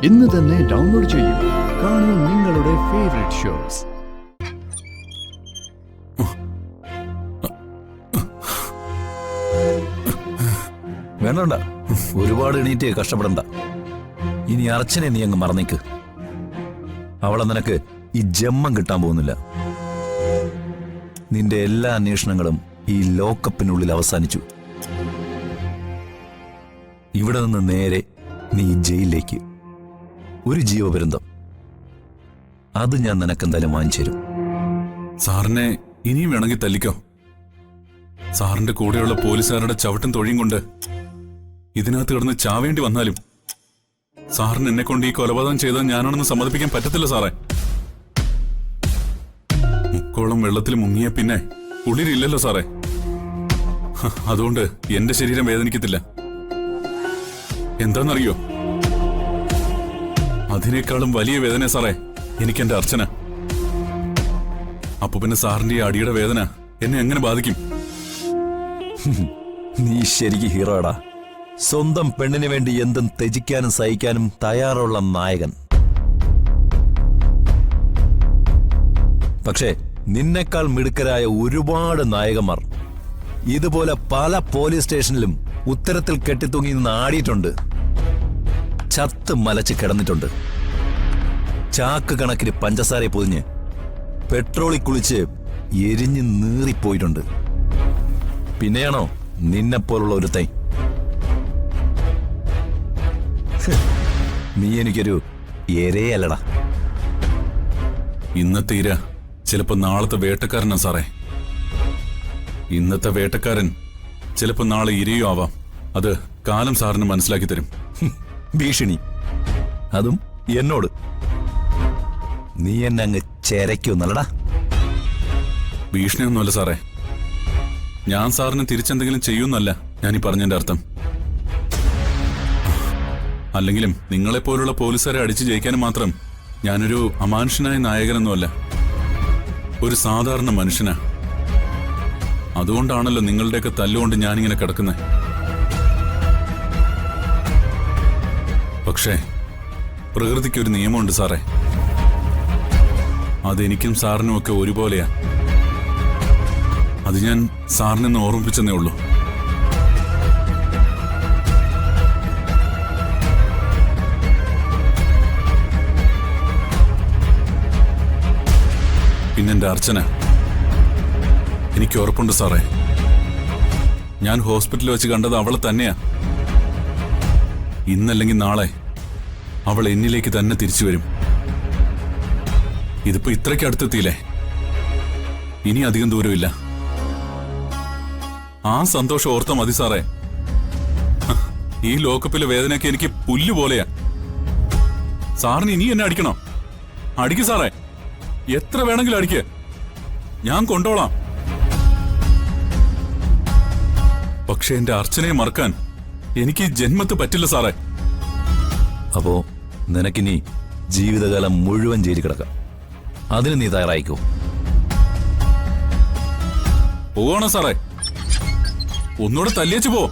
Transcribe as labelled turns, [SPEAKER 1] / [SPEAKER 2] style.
[SPEAKER 1] ഇന്ന് തന്നെ ഡൗൺലോഡ് ചെയ്യൂ. കാണൂ നിങ്ങളുടെ ഫേവറേറ്റ് ഷോസ്.
[SPEAKER 2] വേണ്ട, ഒരുപാട് എണീറ്റ് കഷ്ടപ്പെടണ്ട. ഇനി അർച്ചനെ നീ അങ്ങ് മറന്നേക്ക്. അവളെ നിനക്ക് ഈ ജന്മം കിട്ടാൻ പോകുന്നില്ല. നിന്റെ എല്ലാ അന്വേഷണങ്ങളും ഈ ലോക്കപ്പിനുള്ളിൽ അവസാനിച്ചു. ഇവിടെ നിന്ന് നേരെ നീ ജയിലിലേക്ക്. ഒരു ജീവപര്യന്തം. അത് ഞാൻ നിനക്കെന്തായാലും വാങ്ങിച്ചു തരും.
[SPEAKER 3] സാറിനെ ഇനിയും വേണമെങ്കിൽ തല്ലിക്കോ. സാറിന്റെ കൂടെയുള്ള പോലീസുകാരുടെ ചവിട്ടും തൊഴിയും കൊണ്ട് ഇതിനകത്ത് കിടന്ന് ചാവേണ്ടി വന്നാലും സാറിന് എന്നെ കൊണ്ട് ഈ കൊലപാതകം ചെയ്തത് ഞാനാണെന്ന് സമ്മതിപ്പിക്കാൻ പറ്റത്തില്ല സാറേ. മുക്കോളം വെള്ളത്തിൽ മുങ്ങിയ പിന്നെ ഉള്ളിലില്ലല്ലോ സാറേ. അതുകൊണ്ട് എന്റെ ശരീരം വേദനിക്കത്തില്ല. എന്താണെന്നറിയോ, അതിനേക്കാളും വലിയ വേദന സാറേ എനിക്കെന്റെ അർച്ചന. അപ്പൊ പിന്നെ സാറിന്റെ ഈ അടിയുടെ വേദന എന്നെ എങ്ങനെ ബാധിക്കും?
[SPEAKER 2] നീ ശരിക്കും ഹീറോടാ. സ്വന്തം പെണ്ണിന് വേണ്ടി എന്തും ത്യജിക്കാനും സഹിക്കാനും തയ്യാറുള്ള നായകൻ. പക്ഷേ നിന്നെക്കാൾ മിടുക്കരായ ഒരുപാട് നായകന്മാർ ഇതുപോലെ പല പോലീസ് സ്റ്റേഷനിലും ഉത്തരത്തിൽ കെട്ടിത്തൂങ്ങി നിന്ന് ആടിയിട്ടുണ്ട്. ചത്ത് മലച്ച് കിടന്നിട്ടുണ്ട്. ചാക്ക് കണക്കിന് പഞ്ചസാര പൊതിഞ്ഞ് പെട്രോളിൽ കുളിച്ച് എരിഞ്ഞ് നീറിപ്പോയിട്ടുണ്ട്. പിന്നെയാണോ നിന്നെപ്പോലുള്ള ഒരുത്തൈ? നീ എനിക്കൊരു എരയല്ലടാ.
[SPEAKER 3] ഇന്നത്തെ ഇര ചിലപ്പോ നാളത്തെ വേട്ടക്കാരനാ സാറേ. ഇന്നത്തെ വേട്ടക്കാരൻ ചിലപ്പോ നാളെ ഇരയോ ആവാം. അത് കാലം സാറിന് മനസ്സിലാക്കി തരും.
[SPEAKER 2] ഭീഷണി, അതും എന്നോട്. നീ എന്നെ അങ്ങ് ചേരയ്ക്കൊന്നല്ലടാ.
[SPEAKER 3] ഭീഷണിയൊന്നുമല്ല സാറേ. ഞാൻ സാറിന് തിരിച്ചെന്തെങ്കിലും ചെയ്യുന്നല്ല ഞാനീ പറഞ്ഞതിന്റെ അർത്ഥം. അല്ലെങ്കിലും നിങ്ങളെപ്പോലുള്ള പോലീസുകാരെ അടിച്ചു ജയിക്കാനും മാത്രം ഞാനൊരു അമാനുഷ്യനായ നായകനൊന്നുമല്ല. ഒരു സാധാരണ മനുഷ്യനാ. അതുകൊണ്ടാണല്ലോ നിങ്ങളുടെയൊക്കെ തല്ലുകൊണ്ട് ഞാനിങ്ങനെ കിടക്കുന്നത്. പക്ഷേ പ്രകൃതിക്കൊരു നിയമമുണ്ട് സാറേ. അതെനിക്കും സാറിനും ഒക്കെ ഒരുപോലെയാ. അത് ഞാൻ സാറിനെന്ന് ഓർമ്മിപ്പിച്ചെന്നേ ഉള്ളൂ. പിന്നെന്റെ അർച്ചന, എനിക്ക് ഉറപ്പുണ്ട് സാറേ, ഞാൻ ഹോസ്പിറ്റലിൽ വെച്ച് കണ്ടത് അവളെ തന്നെയാ. ഇന്നല്ലെങ്കിൽ നാളെ അവൾ എന്നിലേക്ക് തന്നെ തിരിച്ചു വരും. ഇതിപ്പോ ഇത്രയ്ക്ക് അടുത്തെത്തിയില്ലേ, ഇനി അധികം ദൂരമില്ല. ആ സന്തോഷം ഓർത്താ മതി സാറേ. ഈ ലോക്കപ്പിലെ വേദനയൊക്കെ എനിക്ക് പുല്ല് പോലെയാ. സാറിന് ഇനി എന്നെ അടിക്കണോ? അടിക്ക് സാറേ, എത്ര വേണമെങ്കിലും അടിക്ക്, ഞാൻ കൊണ്ടോളാം. പക്ഷെ എന്റെ അർച്ചനയെ മറക്കാൻ എനിക്ക് ജന്മത്ത് പറ്റില്ല സാറേ.
[SPEAKER 2] അപ്പോ നിനക്കിനി ജീവിതകാലം മുഴുവൻ ജയിലിൽ കിടക്കാം. അതിന് നീ തയ്യാറായിക്കോ?
[SPEAKER 3] പോകണം സാറേ, ഒന്നുകൂടെ തല്ലിയച്ചു പോ.